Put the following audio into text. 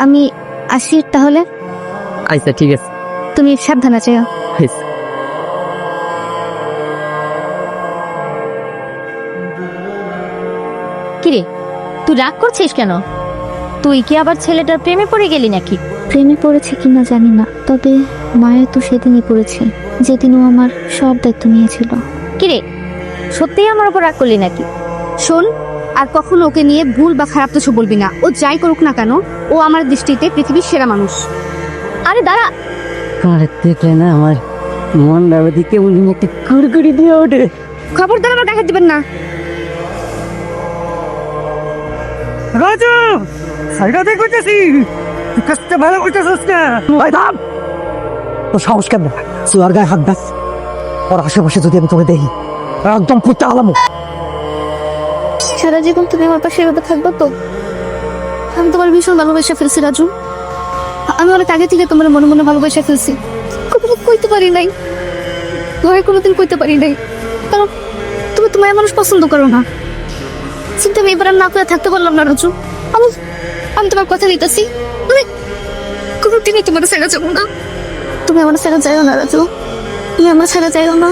আমি আসি তাহলে। আচ্ছা ঠিক আছে। তুমি সাবধানে যেও। আচ্ছা। কিরে, তুই রাগ করছিস কেন? তুই কি আবার ছেলেটার প্রেমে পড়ে গেলি নাকি? প্রেমে পড়েছে কিনা জানি না, তবে মায়া তো সেদিনই পড়েছে, যেদিন ও আমার সব দায়িত্ব নিয়েছিল। কিরে, সত্যিই আমার উপর রাগ করলি নাকি? শোন, আর কখনো ওকে নিয়ে ভুল বা খারাপ কিছু বলবি না। ও যাই করুক না কেন, ও আমার দৃষ্টিতে পৃথিবীর সেরা মানুষ। আরে দাঁড়া, আরে দেখলে না আমার মনটা ওদিকে উনি একটা কুড়কুড়ি দিয়ে ওঠে। খবরদার আমার গায়ে হাত দিবেন না। রাজু সাইডা দেখ করতেছি, কাজটা ভালো করতেছিস না। ভাই থাম, তো সাহস কেন সুয়ার গায়ে হাত দাস। ওর আশেপাশে যদি আমি তোকে দেখি একদম ফুটতে আলামো। সারা জীবন তুমি আমার পাশে এভাবে থাকবে তো? আমি তোমার ভীষণ ভালোবাসা ফেলছি রাজু। আমি অনেক আগে থেকে তোমার মনে মনে ভালোবাসা ফেলছি, কখনো কইতে পারি নাই, ঘরে কোনোদিন কইতে পারি নাই, কারণ তুমি তোমার মানুষ পছন্দ করো না। কিন্তু আমি এবার আর না করে থাকতে পারলাম না রাজু। আমি আমি তোমার কথা দিতেছি, আমি কোনোদিনই তোমার ছেড়ে যাবো না। তুমি আমার ছেড়ে যাইও না রাজু, তুমি আমার ছেড়ে যাইও না।